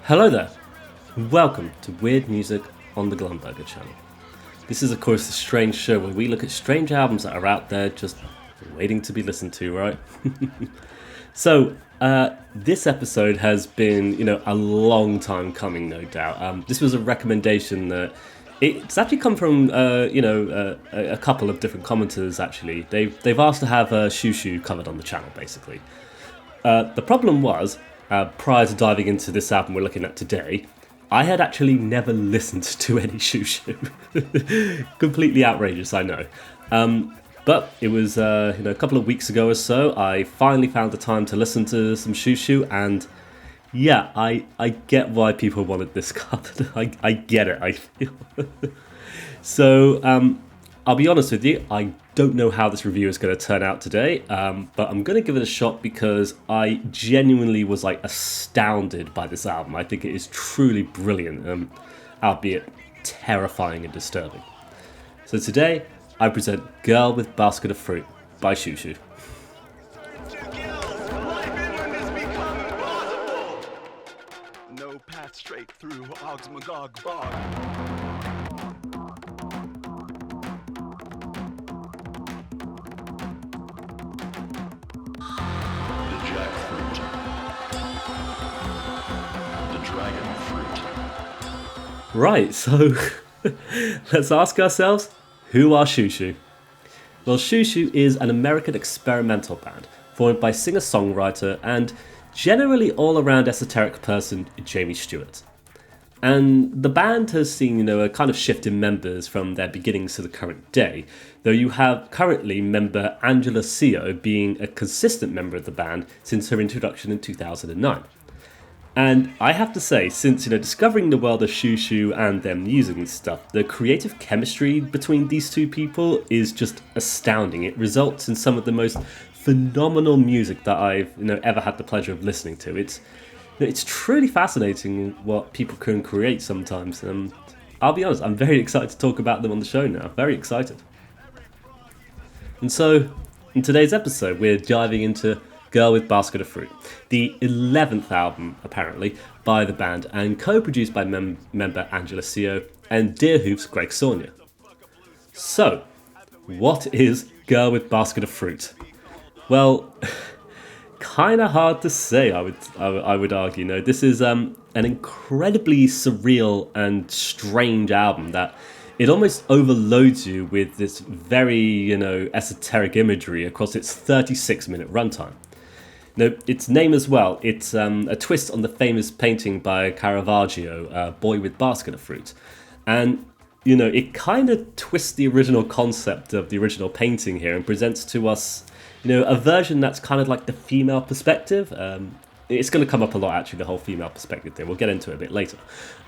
Hello there, welcome to Weird Music on the Glumburger channel. This is of course the strange show where we look at strange albums that are out there just waiting to be listened to, right? So, this episode has been, a long time coming, no doubt. This was a recommendation that it's actually come from, a couple of different commenters. Actually, they've asked to have Xiu Xiu covered on the channel, basically. The problem was, prior to diving into this album we're looking at today, I had actually never listened to any Xiu Xiu. Completely outrageous, I know. But it was, a couple of weeks ago or so, I finally found the time to listen to some Xiu Xiu, and yeah, I get why people wanted this covered. I get it, I feel. So, I'll be honest with you, I don't know how this review is going to turn out today, but I'm going to give it a shot because I genuinely was astounded by this album. I think it is truly brilliant, albeit terrifying and disturbing. So today, I present Girl with Basket of Fruit by Xiu Xiu. No path straight through Og's Magog Bog. Right, so let's ask ourselves, who are Xiu Xiu? Well, Xiu Xiu is an American experimental band formed by singer-songwriter and generally all-around esoteric person Jamie Stewart. And the band has seen, a kind of shift in members from their beginnings to the current day, though you have currently member Angela Xiu being a consistent member of the band since her introduction in 2009. And I have to say, since discovering the world of Xiu Xiu and their music and stuff, the creative chemistry between these two people is just astounding. It results in some of the most phenomenal music that I've ever had the pleasure of listening to. It's truly fascinating what people can create sometimes. I'll be honest, I'm very excited to talk about them on the show now. Very excited. And so, in today's episode, we're diving into Girl with Basket of Fruit, the 11th album, apparently, by the band, and co-produced by member Angela Xiu and Deerhoof's Greg Saunier. So, what is Girl with Basket of Fruit? Well, kind of hard to say, I would argue. This is an incredibly surreal and strange album that it almost overloads you with this very, esoteric imagery across its 36-minute runtime. Its name as well, it's a twist on the famous painting by Caravaggio, Boy with Basket of Fruit. And, it kind of twists the original concept of the original painting here and presents to us, a version that's kind of like the female perspective. It's going to come up a lot, actually, the whole female perspective thing. We'll get into it a bit later.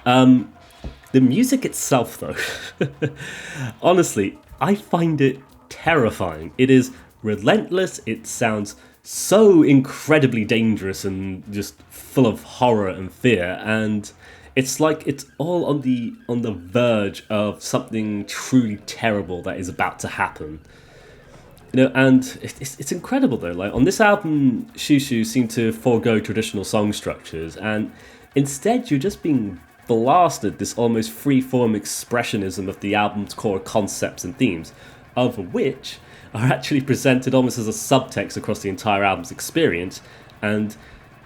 The music itself, though, honestly, I find it terrifying. It is relentless, it sounds so incredibly dangerous and just full of horror and fear, and it's like it's all on the verge of something truly terrible that is about to happen. And it's incredible though. On this album, Xiu Xiu seem to forego traditional song structures, and instead you're just being blasted this almost free-form expressionism of the album's core concepts and themes, of which are actually presented almost as a subtext across the entire album's experience. And,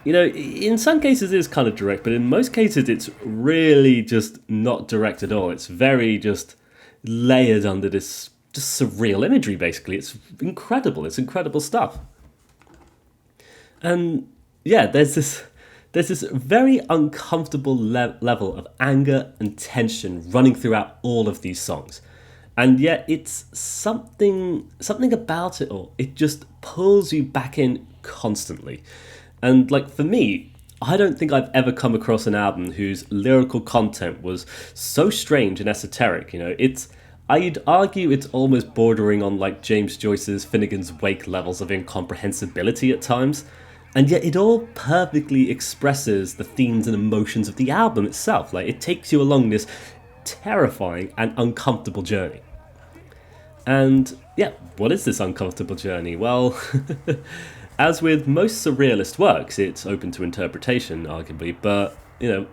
in some cases it is kind of direct, but in most cases it's really just not direct at all. It's very just layered under this just surreal imagery, basically. It's incredible. It's incredible stuff. And, yeah, there's this very uncomfortable level of anger and tension running throughout all of these songs. And yet it's something about it all. It just pulls you back in constantly. And for me, I don't think I've ever come across an album whose lyrical content was so strange and esoteric. I'd argue it's almost bordering on James Joyce's Finnegan's Wake levels of incomprehensibility at times. And yet it all perfectly expresses the themes and emotions of the album itself. It takes you along this terrifying and uncomfortable journey. And yeah, what is this uncomfortable journey? Well, as with most surrealist works, it's open to interpretation, arguably, but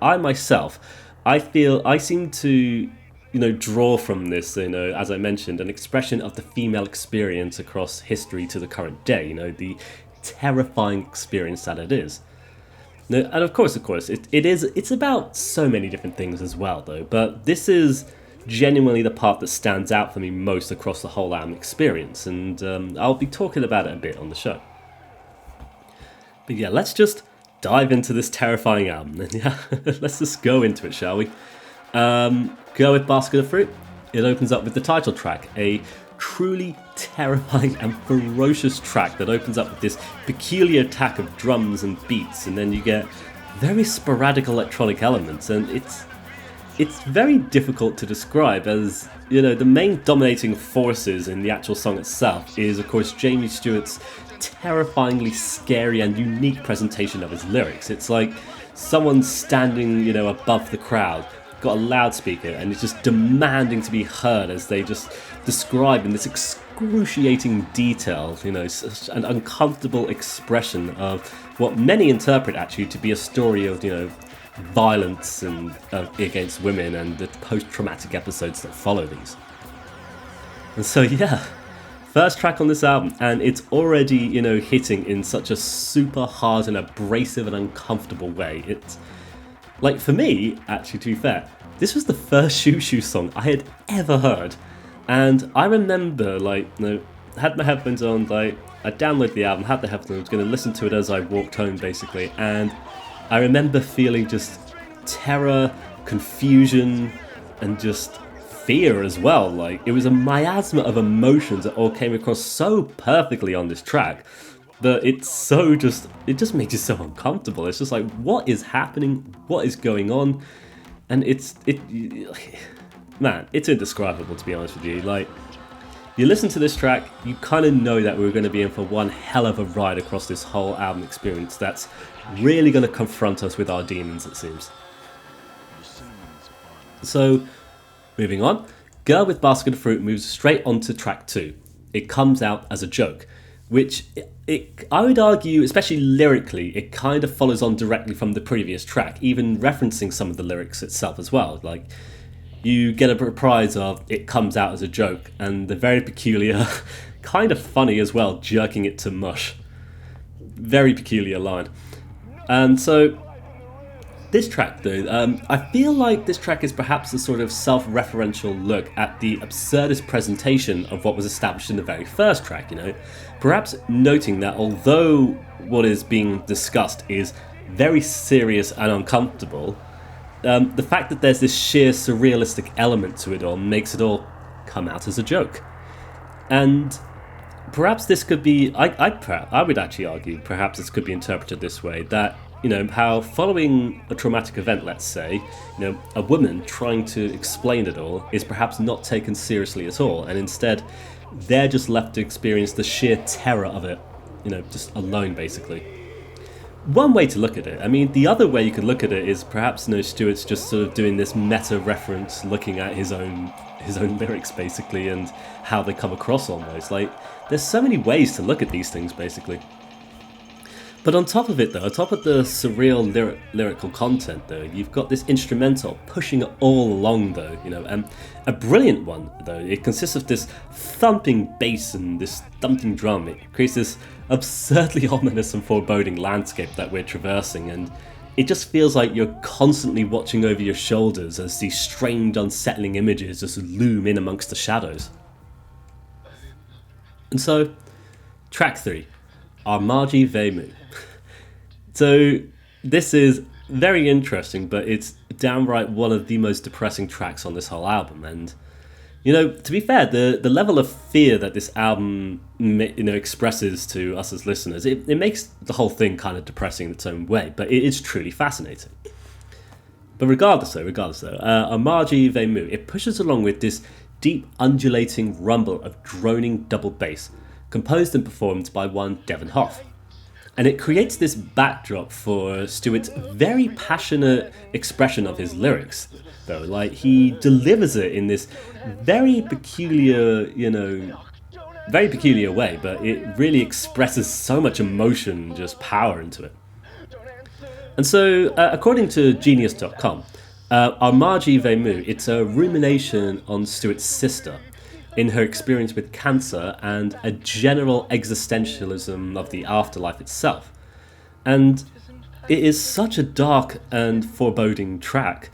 I myself, I seem to, draw from this, as I mentioned, an expression of the female experience across history to the current day, the terrifying experience that it is. Now, and of course, it's about so many different things as well, though, but this is genuinely the part that stands out for me most across the whole album experience, and I'll be talking about it a bit on the show. But yeah, let's just dive into this terrifying album, and yeah, let's just go into it, shall we? Go with Basket of Fruit. It opens up with the title track, a truly terrifying and ferocious track that opens up with this peculiar attack of drums and beats, and then you get very sporadic electronic elements, and it's very difficult to describe, as the main dominating forces in the actual song itself is, of course, Jamie Stewart's terrifyingly scary and unique presentation of his lyrics. It's like someone standing above the crowd, got a loudspeaker, and is just demanding to be heard as they just describe in this excruciating detail, such an uncomfortable expression of what many interpret actually to be a story of, violence and against women and the post-traumatic episodes that follow these. And so yeah, first track on this album, and it's already, hitting in such a super hard and abrasive and uncomfortable way. It's like, for me, actually, to be fair, this was the first Xiu Xiu song I had ever heard. And I remember, had my headphones on, I downloaded the album, had the headphones, was going to listen to it as I walked home, basically, and I remember feeling just terror, confusion, and just fear as well. Like, it was a miasma of emotions that all came across so perfectly on this track, but it just made you so uncomfortable. It's just like, what is happening? What is going on? And man, it's indescribable, to be honest with you. Like, you listen to this track, you kind of know that we're going to be in for one hell of a ride across this whole album experience that's really going to confront us with our demons, it seems. So, moving on, Girl with Basket of Fruit moves straight on to track 2. It comes out as a joke, which I would argue, especially lyrically, it kind of follows on directly from the previous track, even referencing some of the lyrics itself as well. Like, you get a reprise of "it comes out as a joke," and the very peculiar, kind of funny as well, jerking it to mush. Very peculiar line. And so, this track though, I feel like this track is perhaps a sort of self-referential look at the absurdist presentation of what was established in the very first track, Perhaps noting that although what is being discussed is very serious and uncomfortable, the fact that there's this sheer surrealistic element to it all makes it all come out as a joke. And perhaps this could be, I would actually argue, perhaps this could be interpreted this way, that, how following a traumatic event, let's say, a woman trying to explain it all is perhaps not taken seriously at all, and instead they're just left to experience the sheer terror of it, just alone, basically. One way to look at it. I mean, the other way you could look at it is perhaps, Stewart's just sort of doing this meta reference, looking at his own lyrics, basically, and how they come across almost. Like, there's so many ways to look at these things, basically. But on top of it, though, on top of the surreal lyrical content, though, you've got this instrumental pushing it all along, though, and a brilliant one, though. It consists of this thumping bass and this thumping drum. It creates this absurdly ominous and foreboding landscape that we're traversing, and it just feels like you're constantly watching over your shoulders as these strange, unsettling images just loom in amongst the shadows. And so, track 3, our Margie Vu. So, this is very interesting, but it's downright one of the most depressing tracks on this whole album. And, to be fair, the level of fear that this album, expresses to us as listeners, it makes the whole thing kind of depressing in its own way, but it is truly fascinating. But regardless though, a Margie Vu, it pushes along with this deep undulating rumble of droning double bass, composed and performed by one Devon Hoff. And it creates this backdrop for Stewart's very passionate expression of his lyrics, though. Like, he delivers it in this very peculiar way, but it really expresses so much emotion, just power into it. And so, according to Genius.com, our Margie Vu, it's a rumination on Stuart's sister in her experience with cancer and a general existentialism of the afterlife itself. And it is such a dark and foreboding track,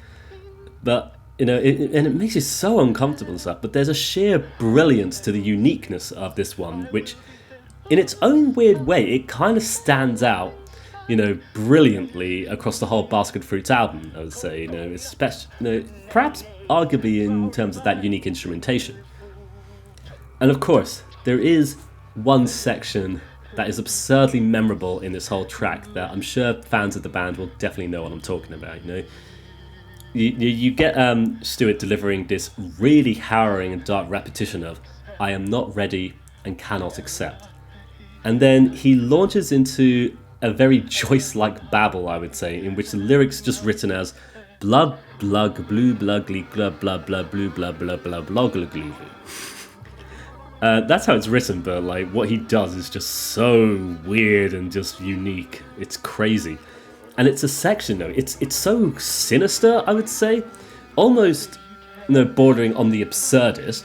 but and it makes you so uncomfortable and stuff. But there's a sheer brilliance to the uniqueness of this one, which, in its own weird way, it kind of stands out, brilliantly across the whole Basket Fruits album. I would say, especially, perhaps arguably in terms of that unique instrumentation. And of course, there is one section that is absurdly memorable in this whole track that I'm sure fans of the band will definitely know what I'm talking about. You get Stuart delivering this really harrowing and dark repetition of "I am not ready and cannot accept," and then he launches into a very Joyce-like babble, I would say, in which the lyrics are just written as "blood, blug, blue, blugly, glub, blub, blub, blue, blub, blub, blub, blogglaglu." That's how it's written, but what he does is just so weird and just unique. It's crazy. And it's a section, though. It's so sinister, I would say. Almost, bordering on the absurdist.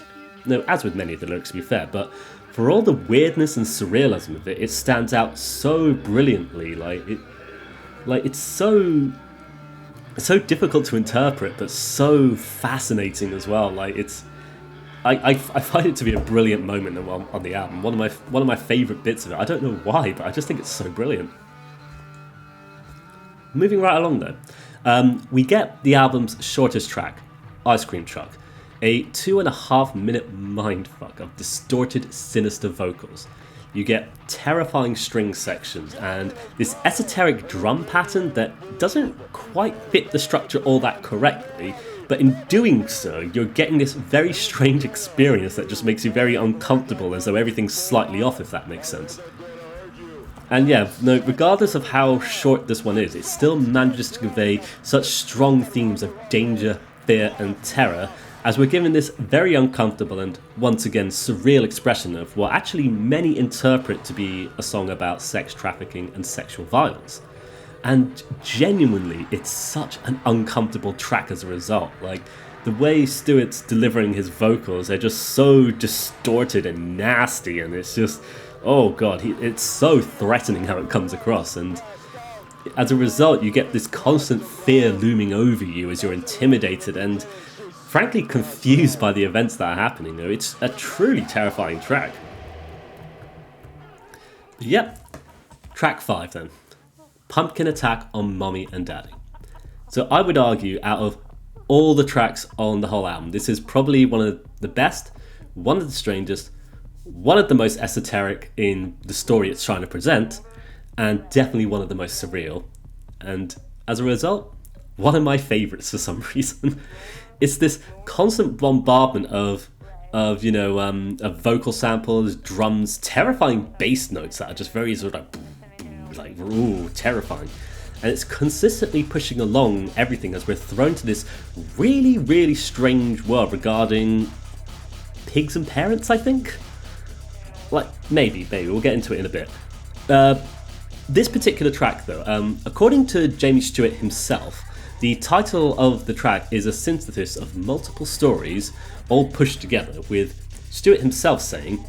As with many of the lyrics, to be fair. But for all the weirdness and surrealism of it, it stands out so brilliantly. It's so difficult to interpret, but so fascinating as well. I find it to be a brilliant moment on the album. One of my favourite bits of it. I don't know why, but I just think it's so brilliant. Moving right along though, we get the album's shortest track, Ice Cream Truck, a 2.5 minute mindfuck of distorted, sinister vocals. You get terrifying string sections and this esoteric drum pattern that doesn't quite fit the structure all that correctly. But in doing so, you're getting this very strange experience that just makes you very uncomfortable, as though everything's slightly off, if that makes sense. And regardless of how short this one is, it still manages to convey such strong themes of danger, fear, and terror, as we're given this very uncomfortable and, once again, surreal expression of what actually many interpret to be a song about sex trafficking and sexual violence. And genuinely, it's such an uncomfortable track as a result. The way Stuart's delivering his vocals, they're just so distorted and nasty, and it's just, oh god, it's so threatening how it comes across. And as a result, you get this constant fear looming over you as you're intimidated and, frankly, confused by the events that are happening. It's a truly terrifying track. Yep, track 5 then. Pumpkin Attack on Mommy and Daddy. So I would argue, out of all the tracks on the whole album, this is probably one of the best, one of the strangest, one of the most esoteric in the story it's trying to present, and definitely one of the most surreal. And as a result, one of my favourites for some reason. It's this constant bombardment of vocal samples, drums, terrifying bass notes that are just very sort of terrifying. And it's consistently pushing along everything as we're thrown to this really, really strange world regarding pigs and parents, I think? Maybe, we'll get into it in a bit. This particular track, though, according to Jamie Stewart himself, the title of the track is a synthesis of multiple stories all pushed together, with Stewart himself saying,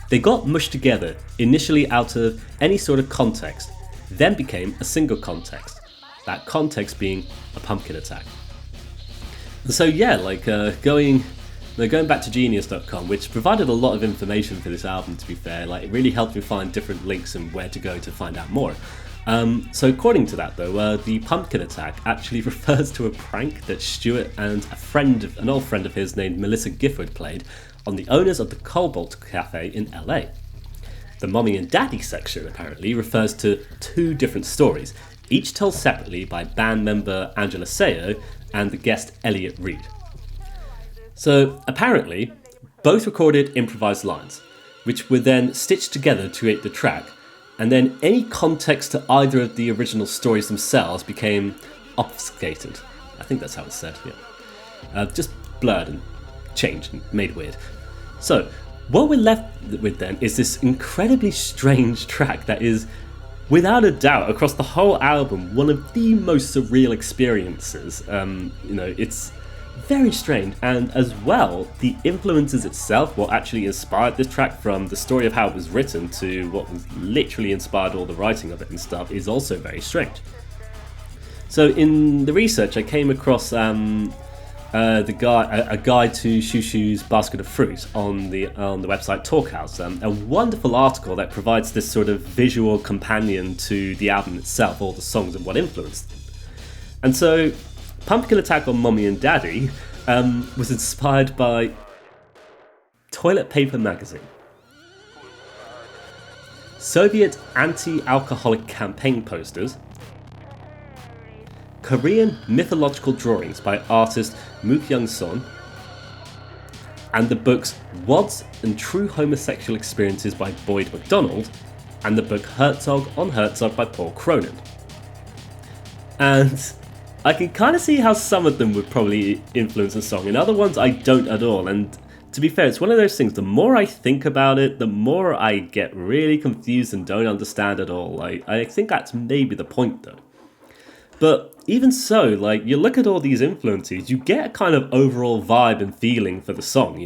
"They got mushed together initially out of any sort of context, then became a single context, that context being a pumpkin attack." And so going back to Genius.com, which provided a lot of information for this album, to be fair, it really helped me find different links and where to go to find out more. So according to that though, the pumpkin attack actually refers to a prank that Stewart and an old friend of his named Melissa Gifford played on the owners of the Cobalt Cafe in LA. The Mommy and Daddy section apparently refers to 2 different stories, each told separately by band member Angela Seo and the guest Elliot Reed. So apparently, both recorded improvised lines, which were then stitched together to create the track, and then any context to either of the original stories themselves became obfuscated. I think that's how it's said, yeah. Just blurred and changed and made weird. So, what we're left with then is this incredibly strange track that is Without a doubt, across the whole album, one of the most surreal experiences. It's very strange, and as well, the influences itself, what actually inspired this track, from the story of how it was written to what was literally inspired all the writing of it and stuff, is also very strange. So in the research, I came across a guide to Xiu Xiu's Basket of Fruit on the website Talkhouse, a wonderful article that provides this sort of visual companion to the album itself, all the songs and what influenced them. And so Pumpkin Attack on Mommy and Daddy was inspired by Toilet Paper Magazine, Soviet anti-alcoholic campaign posters, Korean mythological drawings by artist Mook Young-son, and the books Wads and True Homosexual Experiences by Boyd MacDonald, and the book Herzog on Herzog by Paul Cronin. And I can kind of see how some of them would probably influence the song, and other ones I don't at all. And to be fair, it's one of those things, the more I think about it, the more I get really confused and don't understand at all. I think that's maybe the point though. But even so, you look at all these influences, you get a kind of overall vibe and feeling for the song,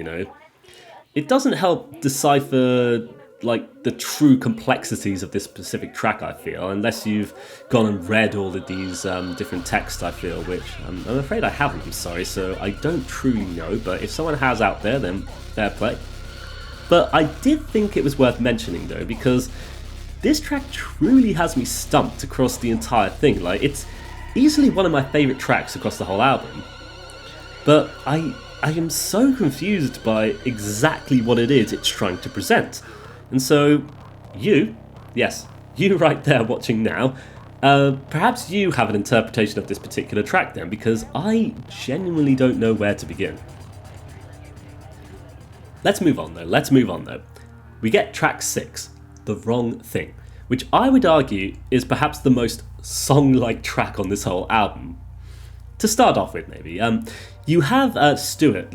It doesn't help decipher, the true complexities of this specific track, I feel, unless you've gone and read all of these different texts, I feel, which I'm afraid I haven't, I'm sorry, so I don't truly know, but if someone has out there, then fair play. But I did think it was worth mentioning, though, because this track truly has me stumped across the entire thing. It's easily one of my favourite tracks across the whole album, but I am so confused by exactly what it is it's trying to present. And so you right there watching now, perhaps you have an interpretation of this particular track then, because I genuinely don't know where to begin. Let's move on though. We get track 6, The Wrong Thing, which I would argue is perhaps the most song-like track on this whole album. To start off with, maybe, you have Stuart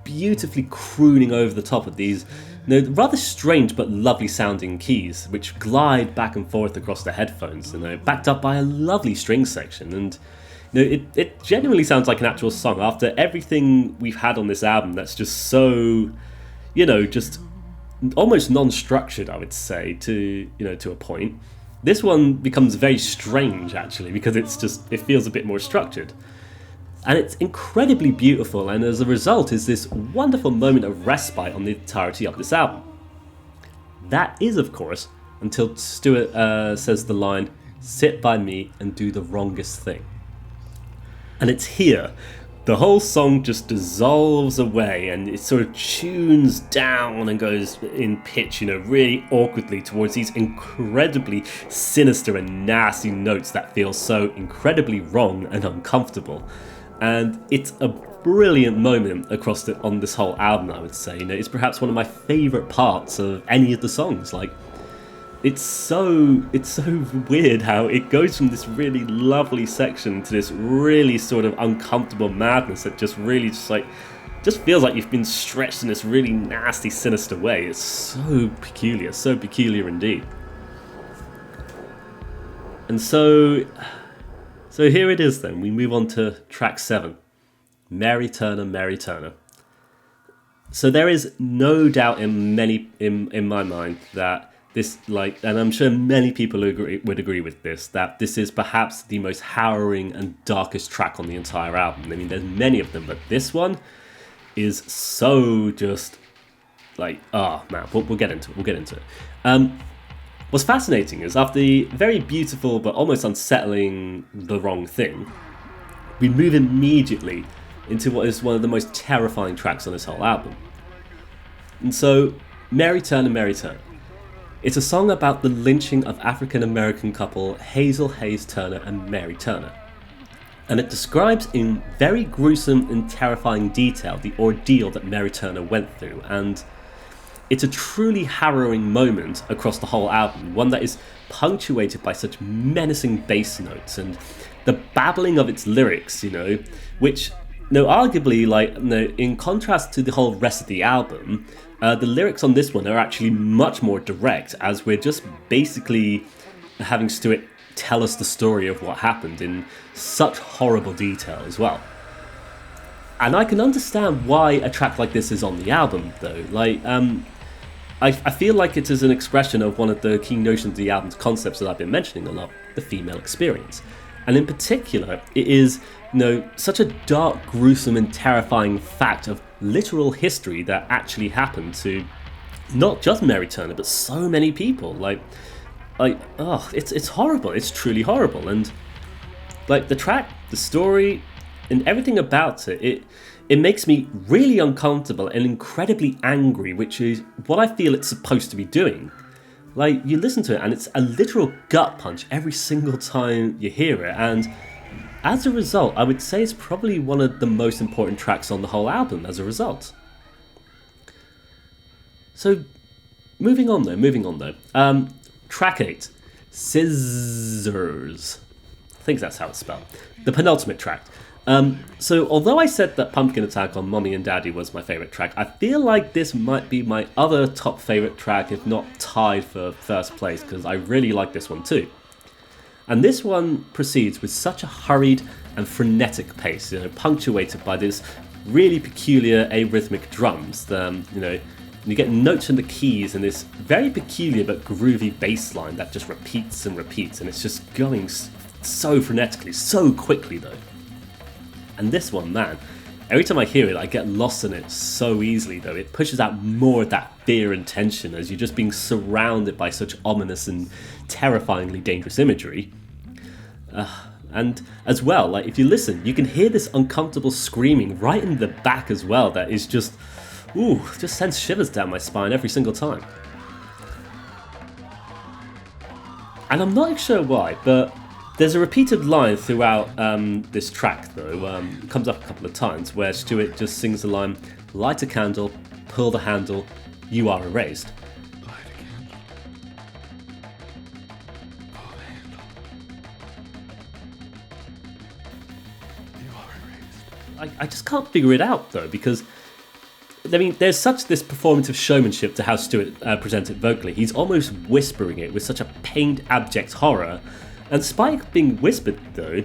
beautifully crooning over the top of these rather strange but lovely sounding keys, which glide back and forth across the headphones, backed up by a lovely string section. And it genuinely sounds like an actual song after everything we've had on this album that's just so, just almost non-structured, I would say, to a point. This one becomes very strange, actually, because it feels a bit more structured. And it's incredibly beautiful, and as a result is this wonderful moment of respite on the entirety of this album. That is, of course, until Stuart says the line, "Sit by me and do the wrongest thing." And it's here the whole song just dissolves away, and it sort of tunes down and goes in pitch, really awkwardly towards these incredibly sinister and nasty notes that feel so incredibly wrong and uncomfortable. And it's a brilliant moment on this whole album, I would say. It's perhaps one of my favourite parts of any of the songs. It's so weird how it goes from this really lovely section to this really sort of uncomfortable madness that just really just feels like you've been stretched in this really nasty, sinister way. It's so peculiar indeed. And so here it is then. We move on to track 7, Mary Turner, Mary Turner. So there is no doubt in my mind that this, and I'm sure many people would agree with this, that this is perhaps the most harrowing and darkest track on the entire album. I mean, there's many of them, but this one is so just oh man, we'll get into it. What's fascinating is after the very beautiful but almost unsettling The Wrong Thing, we move immediately into what is one of the most terrifying tracks on this whole album. And so, Mary Turner, Mary Turner. It's a song about the lynching of African-American couple Hazel Hayes Turner and Mary Turner. And it describes in very gruesome and terrifying detail the ordeal that Mary Turner went through, and it's a truly harrowing moment across the whole album, one that is punctuated by such menacing bass notes and the babbling of its lyrics, which, arguably, in contrast to the whole rest of the album, the lyrics on this one are actually much more direct, as we're just basically having Stewart tell us the story of what happened in such horrible detail as well. And I can understand why a track like this is on the album, though. Like, I feel like it is an expression of one of the key notions of the album's concepts that I've been mentioning a lot, the female experience. And in particular, it is, such a dark, gruesome and terrifying fact of literal history that actually happened to not just Mary Turner, but so many people. It's horrible. It's truly horrible. And like the track, the story, and everything about it makes me really uncomfortable and incredibly angry, which is what I feel it's supposed to be doing. Like, you listen to it and it's a literal gut punch every single time you hear it, and as a result, I would say it's probably one of the most important tracks on the whole album as a result. So, moving on though. Track 8, Scissors. I think that's how it's spelled. The penultimate track. So although I said that Pumpkin Attack on Mommy and Daddy was my favourite track, I feel like this might be my other top favourite track, if not tied for first place, because I really like this one too. And this one proceeds with such a hurried and frenetic pace, punctuated by this really peculiar arrhythmic drums. You get notes in the keys and this very peculiar but groovy bass line that just repeats and repeats, and it's just going so frenetically, so quickly though. And this one, man, every time I hear it, I get lost in it so easily, though. It pushes out more of that fear and tension as you're just being surrounded by such ominous and terrifyingly dangerous imagery. And as well, like if you listen, you can hear this uncomfortable screaming right in the back as well that is just sends shivers down my spine every single time. And I'm not sure why, but there's a repeated line throughout this track, though, comes up a couple of times, where Stewart just sings the line, "Light a candle, pull the handle, you are erased." Light a candle. Pull the handle. You are erased. I just can't figure it out, though, because there's such this performative showmanship to how Stewart presents it vocally. He's almost whispering it with such a pained, abject horror. And despite being whispered, though,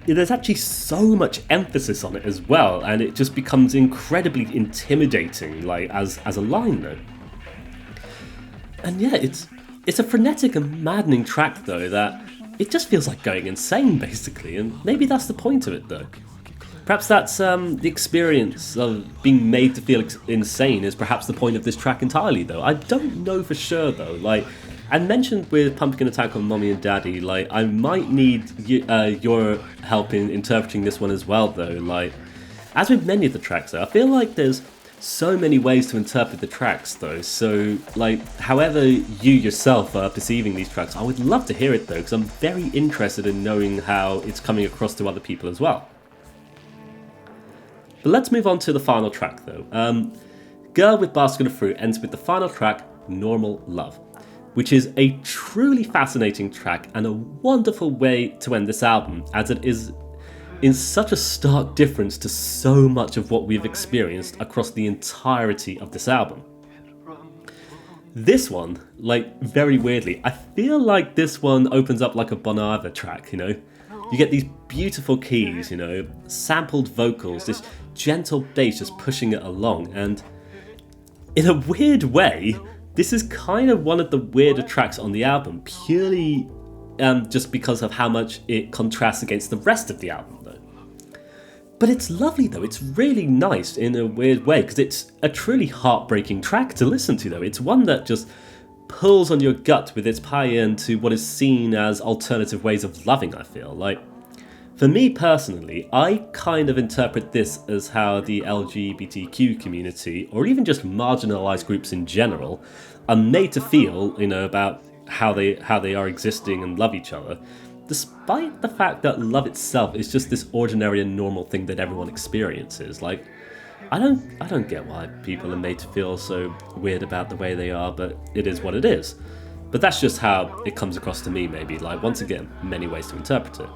there's actually so much emphasis on it as well, and it just becomes incredibly intimidating, like as a line, though. And yeah, it's a frenetic and maddening track, though, that it just feels like going insane, basically, and maybe that's the point of it, though. Perhaps that's the experience of being made to feel insane is perhaps the point of this track entirely, though. I don't know for sure, though. I mentioned with Pumpkin Attack on Mommy and Daddy, I might need your help in interpreting this one as well, though. As with many of the tracks, though, I feel like there's so many ways to interpret the tracks, though. So, however you yourself are perceiving these tracks, I would love to hear it, though, because I'm very interested in knowing how it's coming across to other people as well. But let's move on to the final track, though. Girl with Basket of Fruit ends with the final track, Normal Love, which is a truly fascinating track and a wonderful way to end this album, as it is in such a stark difference to so much of what we've experienced across the entirety of this album. This one, very weirdly, I feel like this one opens up like a Bon Iver track, You get these beautiful keys, sampled vocals, this gentle bass just pushing it along, and in a weird way, this is kind of one of the weirder tracks on the album, purely just because of how much it contrasts against the rest of the album, though. But it's lovely, though. It's really nice in a weird way, because it's a truly heartbreaking track to listen to, though. It's one that just pulls on your gut with its pie into what is seen as alternative ways of loving, I feel. For me personally, I kind of interpret this as how the LGBTQ community, or even just marginalised groups in general, are made to feel, about how they are existing and love each other, despite the fact that love itself is just this ordinary and normal thing that everyone experiences. I don't get why people are made to feel so weird about the way they are, but it is what it is. But that's just how it comes across to me, maybe. Once again, many ways to interpret it.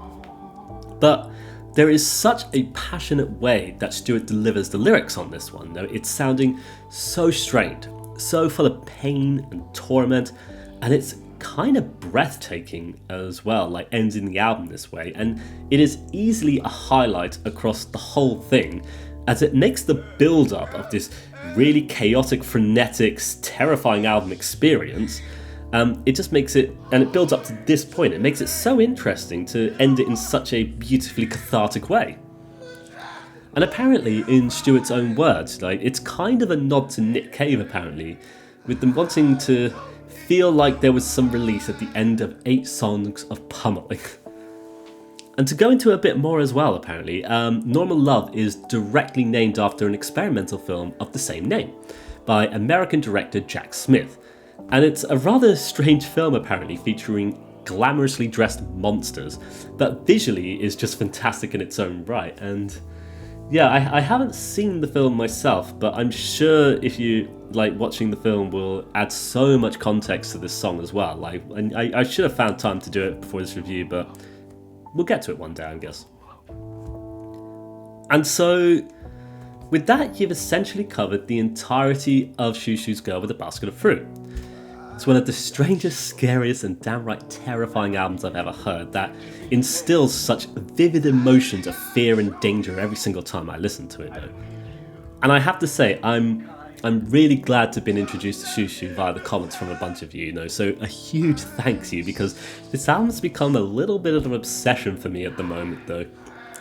But there is such a passionate way that Stewart delivers the lyrics on this one, though. It's sounding so strained, so full of pain and torment, and it's kind of breathtaking as well, like ending the album this way, and it is easily a highlight across the whole thing, as it makes the build-up of this really chaotic, frenetic, terrifying album experience. It just makes it, and it builds up to this point, it makes it so interesting to end it in such a beautifully cathartic way. And apparently, in Stuart's own words, like, it's kind of a nod to Nick Cave, apparently, with them wanting to feel like there was some release at the end of 8 songs of pummeling. And to go into a bit more as well, apparently, Normal Love is directly named after an experimental film of the same name, by American director Jack Smith. And it's a rather strange film, apparently, featuring glamorously dressed monsters, but visually is just fantastic in its own right. And yeah, I haven't seen the film myself, but I'm sure if you like watching the film will add so much context to this song as well. Like, and I should have found time to do it before this review, but we'll get to it one day, I guess. And so, with that, you've essentially covered the entirety of Xiu Xiu's Girl with a Basket of Fruit. It's one of the strangest, scariest, and downright terrifying albums I've ever heard that instills such vivid emotions of fear and danger every single time I listen to it, though. And I have to say, I'm really glad to have been introduced to Xiu Xiu via the comments from a bunch of you, so a huge thanks you, because this album's become a little bit of an obsession for me at the moment, though.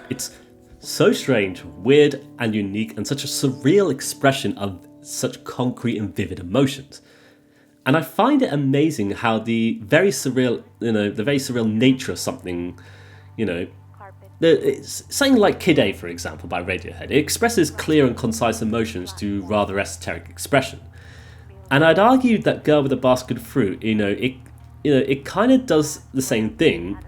It's so strange, weird, and unique, and such a surreal expression of such concrete and vivid emotions. And I find it amazing how the very surreal nature of something, it's something like Kid A, for example, by Radiohead. It expresses clear and concise emotions through rather esoteric expression. And I'd argue that Girl with a Basket of Fruit, it kind of does the same thing,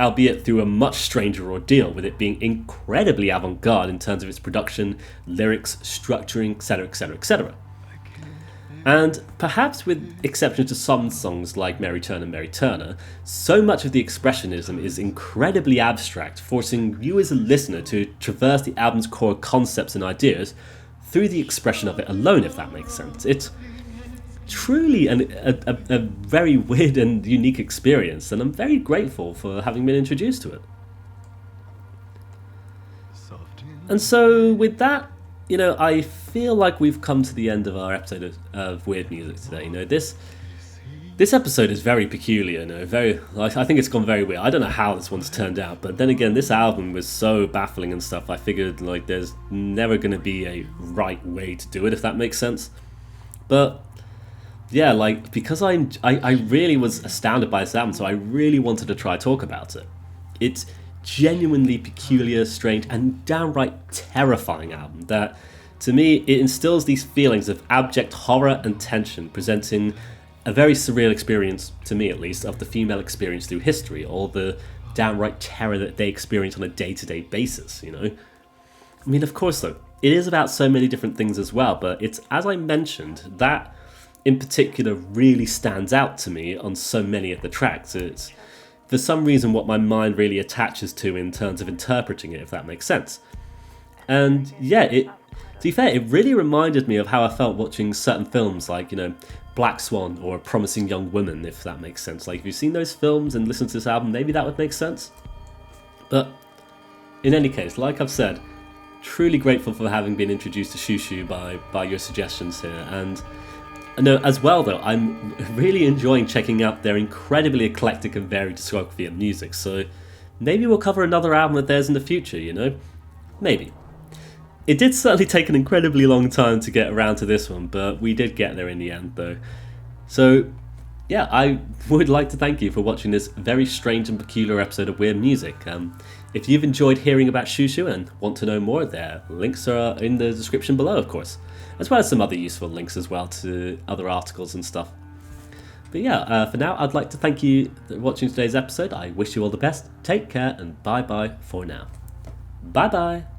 albeit through a much stranger ordeal, with it being incredibly avant-garde in terms of its production, lyrics, structuring, etc, etc, etc. And perhaps with exception to some songs like Mary Turner, so much of the expressionism is incredibly abstract, forcing you as a listener to traverse the album's core concepts and ideas through the expression of it alone, if that makes sense. It's truly a very weird and unique experience, and I'm very grateful for having been introduced to it. And so with that, I feel like we've come to the end of our episode of Weird Music today. This episode is very peculiar. I think it's gone very weird. I don't know how this one's turned out, but then again, this album was so baffling and stuff. I figured like there's never going to be a right way to do it, if that makes sense. But yeah, like because I really was astounded by this album, so I really wanted to try talk about it. It's genuinely peculiar, strange, and downright terrifying album that, to me, it instills these feelings of abject horror and tension, presenting a very surreal experience, to me at least, of the female experience through history, or the downright terror that they experience on a day-to-day basis, I mean, of course, though, it is about so many different things as well, but it's, as I mentioned, that in particular really stands out to me on so many of the tracks. It's for some reason what my mind really attaches to in terms of interpreting it, if that makes sense. And yeah, to be fair, it really reminded me of how I felt watching certain films like, Black Swan or A Promising Young Woman, if that makes sense. Like, if you've seen those films and listened to this album, maybe that would make sense. But in any case, like I've said, truly grateful for having been introduced to Xiu Xiu by your suggestions here. And no, as well though, I'm really enjoying checking out their incredibly eclectic and varied discography of music, so maybe we'll cover another album of theirs in the future, Maybe. It did certainly take an incredibly long time to get around to this one, but we did get there in the end though. So yeah, I would like to thank you for watching this very strange and peculiar episode of Weird Music. If you've enjoyed hearing about Xiu Xiu and want to know more, their links are in the description below, of course, as well as some other useful links as well to other articles and stuff. But yeah, for now, I'd like to thank you for watching today's episode. I wish you all the best, take care, and bye-bye for now. Bye-bye!